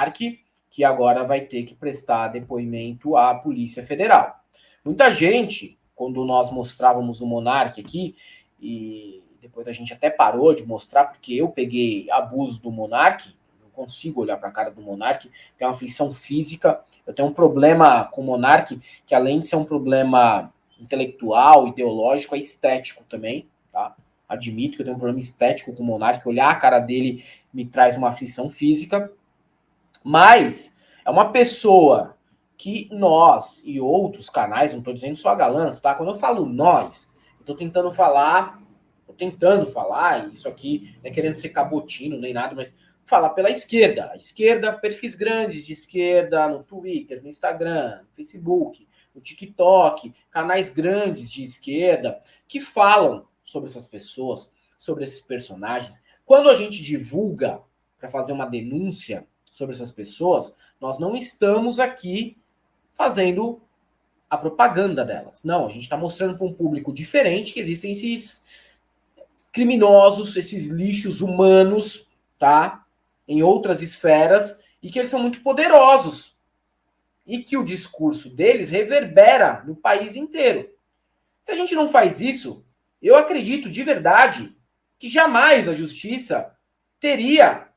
Monark, que agora vai ter que prestar depoimento à Polícia Federal. Muita gente, quando nós mostrávamos o Monark aqui, e depois a gente até parou de mostrar, porque eu peguei abuso do Monark, não consigo olhar para a cara do Monark, que é uma aflição física. Eu tenho um problema com o Monark, que além de ser um problema intelectual, ideológico, é estético também, tá? Admito que eu tenho um problema estético com o Monark, olhar a cara dele me traz uma aflição física, mas é uma pessoa que nós e outros canais, não estou dizendo só a Galãs, tá? Quando eu falo nós, eu estou tentando falar, e isso aqui não é querendo ser cabotino nem nada, mas falar pela esquerda. A esquerda, perfis grandes de esquerda no Twitter, no Instagram, no Facebook, no TikTok, canais grandes de esquerda que falam sobre essas pessoas, sobre esses personagens. Quando a gente divulga para fazer uma denúncia sobre essas pessoas, nós não estamos aqui fazendo a propaganda delas. Não, a gente está mostrando para um público diferente que existem esses criminosos, esses lixos humanos, tá? Em outras esferas, e que eles são muito poderosos. E que o discurso deles reverbera no país inteiro. Se a gente não faz isso, eu acredito de verdade que jamais a justiça teria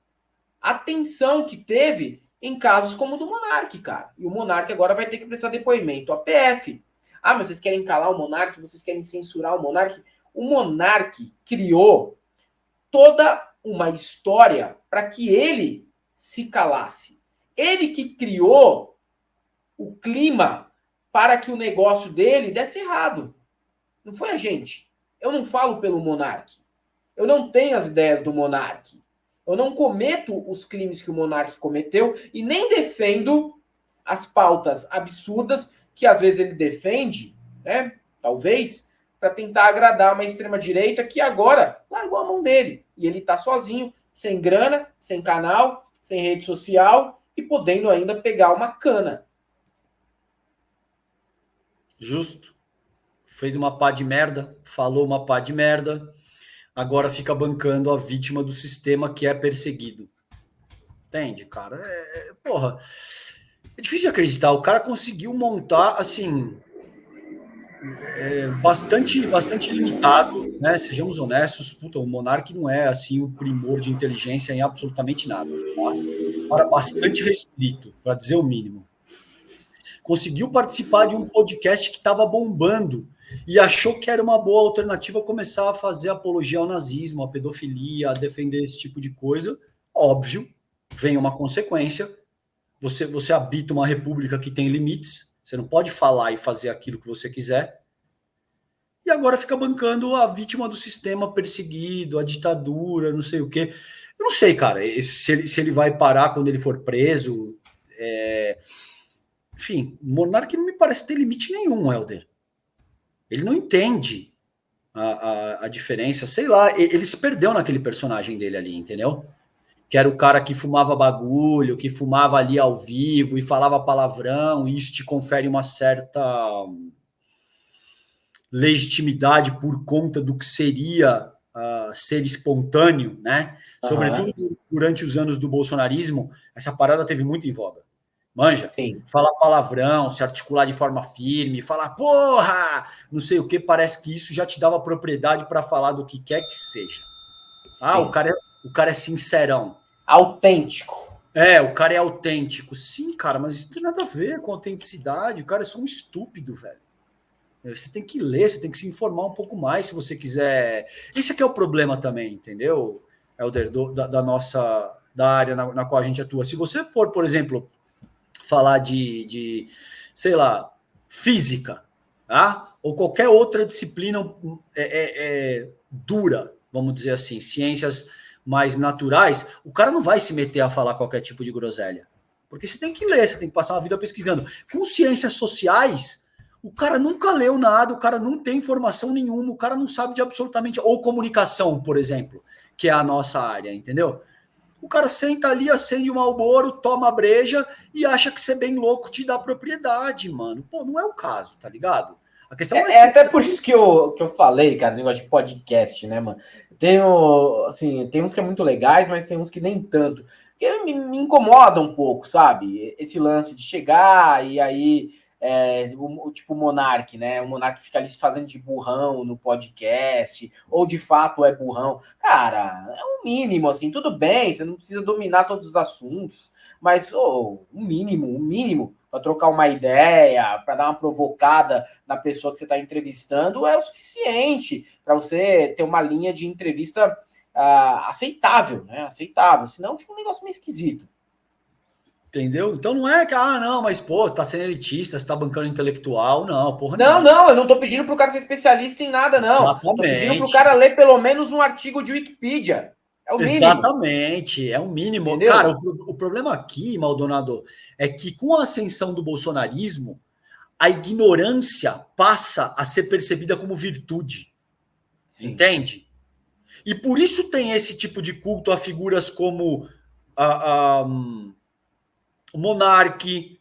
a atenção que teve em casos como o do Monark, cara. E o Monark agora vai ter que prestar depoimento à PF. Ah, mas vocês querem calar o Monark? Vocês querem censurar o Monark? O Monark criou toda uma história para que ele se calasse. Ele que criou o clima para que o negócio dele desse errado. Não foi a gente. Eu não falo pelo Monark. Eu não tenho as ideias do Monark. Eu não cometo os crimes que o Monark cometeu e nem defendo as pautas absurdas que às vezes ele defende, né? Talvez, para tentar agradar uma extrema-direita que agora largou a mão dele. E ele está sozinho, sem grana, sem canal, sem rede social e podendo ainda pegar uma cana. Justo. Fez uma pá de merda, falou uma pá de merda, agora fica bancando a vítima do sistema que é perseguido. Entende, cara? Porra, é difícil de acreditar. O cara conseguiu montar, assim, bastante limitado, né? Sejamos honestos, puta, o Monark não é, assim, o primor de inteligência em absolutamente nada, tá? Cara, bastante restrito, para dizer o mínimo. Conseguiu participar de um podcast que estava bombando e achou que era uma boa alternativa começar a fazer apologia ao nazismo, à pedofilia, a defender esse tipo de coisa. Óbvio, vem uma consequência. Você habita uma república que tem limites, você não pode falar e fazer aquilo que você quiser. E agora fica bancando a vítima do sistema perseguido, a ditadura, não sei o quê. Eu não sei, cara, se ele vai parar quando ele for preso. Enfim, o Monark não me parece ter limite nenhum, Helder. Ele não entende a diferença. Sei lá, ele se perdeu naquele personagem dele ali, entendeu? Que era o cara que fumava bagulho, que fumava ali ao vivo e falava palavrão, e isso te confere uma certa legitimidade por conta do que seria ser espontâneo, né? Uhum. Sobretudo durante os anos do bolsonarismo, essa parada teve muito em voga. Manja? Sim. Falar palavrão, se articular de forma firme, falar porra, não sei o que, parece que isso já te dava propriedade para falar do que quer que seja. Ah, o cara é sincerão. Autêntico. O cara é autêntico. Sim, cara, mas isso não tem nada a ver com autenticidade. O cara é só um estúpido, velho. Você tem que ler, você tem que se informar um pouco mais se você quiser. Esse aqui é o problema também, entendeu, Helder, da área na qual a gente atua. Se você for, por exemplo, falar de sei lá, física, tá? Ou qualquer outra disciplina dura, vamos dizer assim, ciências mais naturais, o cara não vai se meter a falar qualquer tipo de groselha. Porque você tem que ler, você tem que passar uma vida pesquisando. Com ciências sociais, o cara nunca leu nada, o cara não tem informação nenhuma, o cara não sabe de absolutamente... Ou comunicação, por exemplo, que é a nossa área, entendeu? O cara senta ali, acende um Marlboro, toma a breja e acha que ser bem louco te dá propriedade, mano. Pô, não é o caso, tá ligado? A questão não é até por isso que eu falei, cara, negócio de podcast, né, mano? Tem uns que é muito legais, mas tem uns que nem tanto. Porque me incomoda um pouco, sabe? Esse lance de chegar e aí, tipo o Monark, né? O Monark fica ali se fazendo de burrão no podcast, ou de fato é burrão. Cara, é um mínimo, assim, tudo bem, você não precisa dominar todos os assuntos, mas o mínimo, para trocar uma ideia, para dar uma provocada na pessoa que você está entrevistando, é o suficiente para você ter uma linha de entrevista aceitável, né? Aceitável. Senão fica um negócio meio esquisito. Entendeu? Então não é que, não, mas pô, você tá sendo elitista, você tá bancando intelectual, não, porra Não, nenhuma. não, eu não tô pedindo pro cara ser especialista em nada, não. Tô pedindo pro Exatamente. cara ler pelo menos um artigo de Wikipedia. É o mínimo, Exatamente, é um mínimo. Cara, entendeu? o problema aqui, Maldonado, é que com a ascensão do bolsonarismo, a ignorância passa a ser percebida como virtude. Sim. Entende? E por isso tem esse tipo de culto a figuras como o Monark,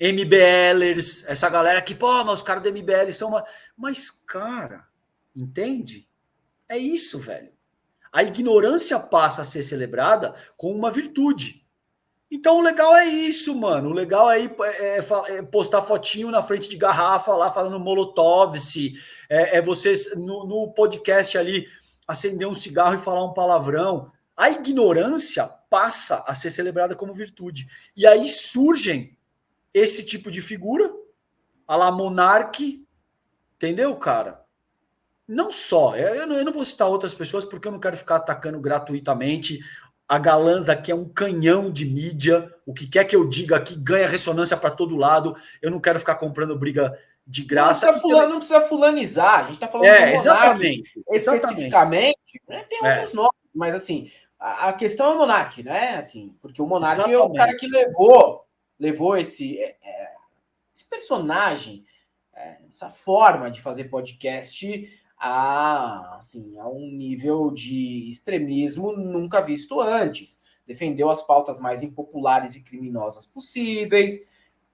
MBLers, essa galera que, pô, mas os caras do MBL são uma. Mas, cara, entende? É isso, velho. A ignorância passa a ser celebrada com uma virtude. Então o legal é isso, mano. O legal é, postar fotinho na frente de garrafa lá falando Molotov, se vocês no podcast ali acender um cigarro e falar um palavrão. A ignorância passa a ser celebrada como virtude. E aí surgem esse tipo de figura, a la Monark, entendeu, cara? Não só, eu não vou citar outras pessoas porque eu não quero ficar atacando gratuitamente. A Galãs aqui é um canhão de mídia. O que quer que eu diga aqui ganha ressonância para todo lado. Eu não quero ficar comprando briga de graça. Não precisa fulanizar. A gente está falando do Monark Exatamente. Exatamente. especificamente. Né? Tem outros nomes, mas assim, a questão é o Monark, né? Assim, porque o Monark é o cara que Exatamente. levou esse personagem, essa forma de fazer podcast a um nível de extremismo nunca visto antes. Defendeu as pautas mais impopulares e criminosas possíveis.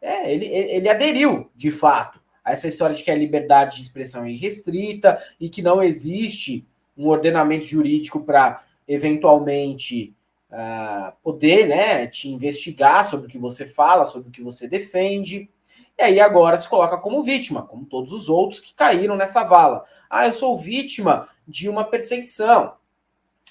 Ele aderiu, de fato, a essa história de que a liberdade de expressão é irrestrita e que não existe um ordenamento jurídico para, eventualmente, poder, né, te investigar sobre o que você fala, sobre o que você defende. E aí agora se coloca como vítima, como todos os outros que caíram nessa vala. Eu sou vítima de uma perseguição.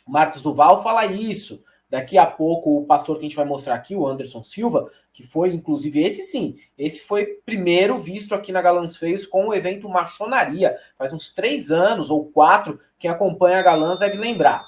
Marcos Duval fala isso. Daqui a pouco, o pastor que a gente vai mostrar aqui, o Anderson Silva, que foi, inclusive, esse foi primeiro visto aqui na Galãs Feios com o evento Machonaria. Faz uns 3 anos ou 4, quem acompanha a Galãs deve lembrar.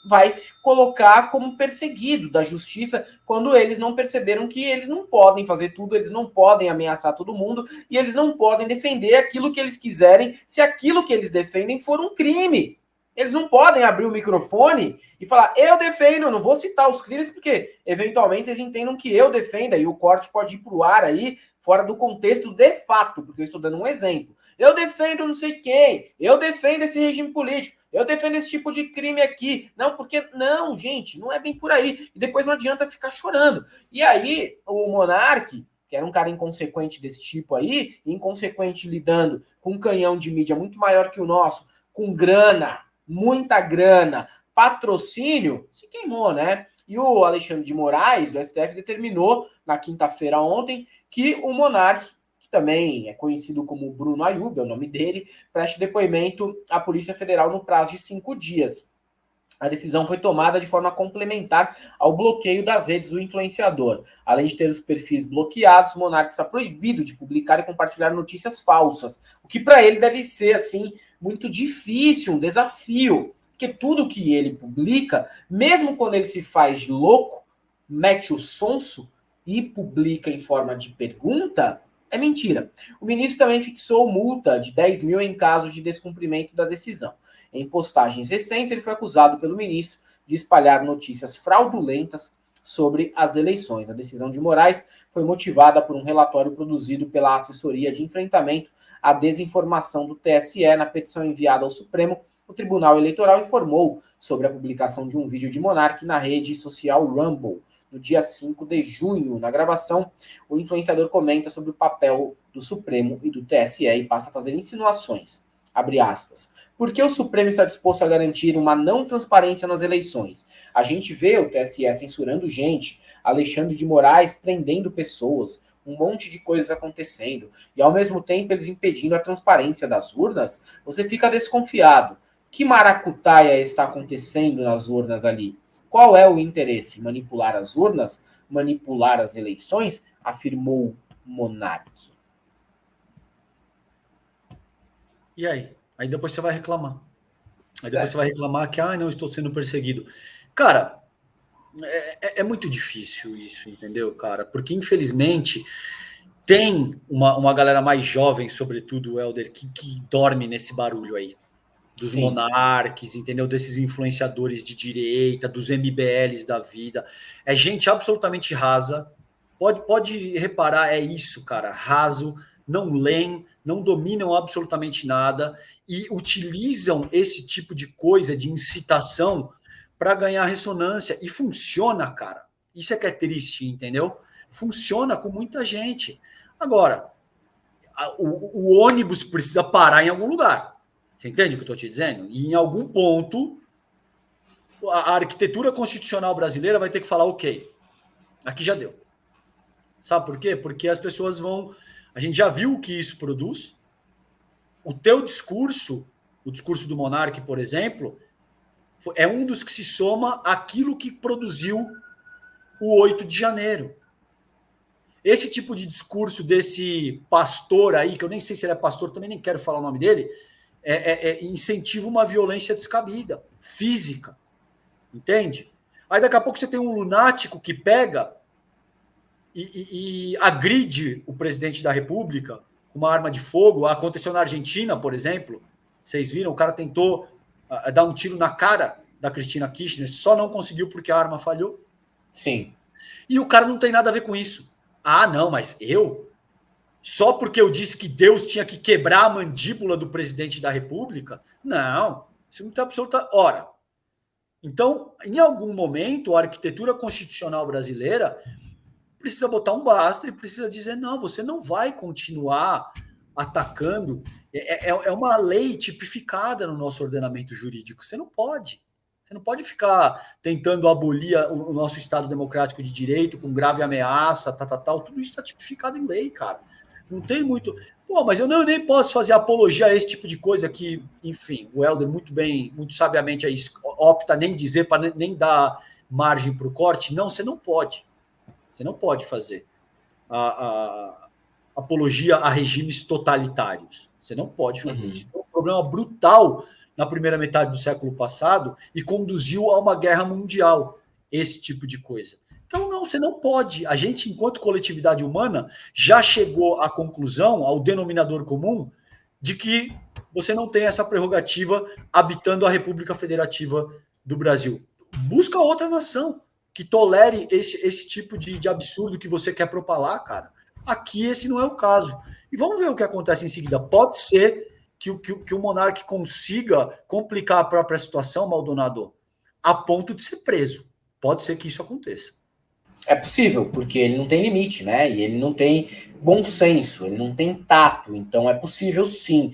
Vai se colocar como perseguido da justiça quando eles não perceberam que eles não podem fazer tudo, eles não podem ameaçar todo mundo e eles não podem defender aquilo que eles quiserem se aquilo que eles defendem for um crime. Eles não podem abrir o microfone e falar, eu defendo, eu não vou citar os crimes, porque eventualmente eles entendam que eu defenda, e o corte pode ir para o ar aí, fora do contexto de fato, porque eu estou dando um exemplo. Eu defendo não sei quem, eu defendo esse regime político, eu defendo esse tipo de crime aqui. Não, porque, não, gente, não é bem por aí. E depois não adianta ficar chorando. E aí, o Monark, que era um cara inconsequente desse tipo aí, inconsequente lidando com um canhão de mídia muito maior que o nosso, com grana, muita grana, patrocínio, se queimou, né? E o Alexandre de Moraes, do STF, determinou na quinta-feira ontem que o Monark, que também é conhecido como Bruno Ayub, é o nome dele, preste depoimento à Polícia Federal no prazo de 5 dias. A decisão foi tomada de forma complementar ao bloqueio das redes do influenciador. Além de ter os perfis bloqueados, o Monark está proibido de publicar e compartilhar notícias falsas, o que para ele deve ser assim muito difícil, um desafio, porque tudo que ele publica, mesmo quando ele se faz de louco, mete o sonso e publica em forma de pergunta, é mentira. O ministro também fixou multa de 10 mil em caso de descumprimento da decisão. Em postagens recentes, ele foi acusado pelo ministro de espalhar notícias fraudulentas sobre as eleições. A decisão de Moraes foi motivada por um relatório produzido pela Assessoria de Enfrentamento à Desinformação do TSE. Na petição enviada ao Supremo, o Tribunal Eleitoral informou sobre a publicação de um vídeo de Monark na rede social Rumble, no dia 5 de junho. Na gravação, o influenciador comenta sobre o papel do Supremo e do TSE e passa a fazer insinuações. Abre aspas. Por que o Supremo está disposto a garantir uma não transparência nas eleições? A gente vê o TSE censurando gente, Alexandre de Moraes prendendo pessoas, um monte de coisas acontecendo, e ao mesmo tempo eles impedindo a transparência das urnas, você fica desconfiado. Que maracutaia está acontecendo nas urnas ali? Qual é o interesse? Manipular as urnas? Manipular as eleições? Afirmou Monark. E aí? Aí depois você vai reclamar. Aí depois você vai reclamar que, não, estou sendo perseguido. Cara, é muito difícil isso, entendeu, cara? Porque, infelizmente, tem uma galera mais jovem, sobretudo, Helder, que dorme nesse barulho aí. Dos Sim. monarques, entendeu? Desses influenciadores de direita, dos MBLs da vida. É gente absolutamente rasa. Pode reparar, é isso, cara. Raso, não leem, não dominam absolutamente nada e utilizam esse tipo de coisa, de incitação, para ganhar ressonância. E funciona, cara. Isso é que é triste, entendeu? Funciona com muita gente. Agora, o ônibus precisa parar em algum lugar. Você entende o que eu estou te dizendo? E em algum ponto, a arquitetura constitucional brasileira vai ter que falar, ok, aqui já deu. Sabe por quê? Porque as pessoas vão... A gente já viu o que isso produz. O teu discurso, o discurso do Monark, por exemplo, é um dos que se soma àquilo que produziu o 8 de janeiro. Esse tipo de discurso desse pastor aí, que eu nem sei se ele é pastor, também nem quero falar o nome dele, incentiva uma violência descabida, física. Entende? Aí daqui a pouco você tem um lunático que pega e agride o presidente da República com uma arma de fogo. Aconteceu na Argentina, por exemplo. Vocês viram? O cara tentou dar um tiro na cara da Cristina Kirchner, só não conseguiu porque a arma falhou. Sim. E o cara não tem nada a ver com isso. Não, mas eu? Só porque eu disse que Deus tinha que quebrar a mandíbula do presidente da República? Não, isso não tem absoluta... Ora, então, em algum momento, a arquitetura constitucional brasileira precisa botar um basta e precisa dizer, não, você não vai continuar atacando. É uma lei tipificada no nosso ordenamento jurídico. Você não pode. Você não pode ficar tentando abolir o nosso Estado democrático de direito com grave ameaça, tal. Tudo isso está tipificado em lei, cara. Não tem muito... mas eu nem posso fazer apologia a esse tipo de coisa que, enfim, o Helder muito bem, muito sabiamente aí opta nem dizer para nem dar margem para o corte. Não, você não pode. Você não pode fazer a apologia a regimes totalitários. Você não pode fazer isso. É um problema brutal na primeira metade do século passado e conduziu a uma guerra mundial, esse tipo de coisa. Então, não, você não pode. A gente, enquanto coletividade humana, já chegou à conclusão, ao denominador comum, de que você não tem essa prerrogativa habitando a República Federativa do Brasil. Busca outra nação que tolere esse tipo de absurdo que você quer propalar, cara. Aqui esse não é o caso. E vamos ver o que acontece em seguida. Pode ser que o monarca consiga complicar a própria situação, Maldonado, a ponto de ser preso. Pode ser que isso aconteça. É possível, porque ele não tem limite, né? E ele não tem bom senso, ele não tem tato. Então é possível, sim.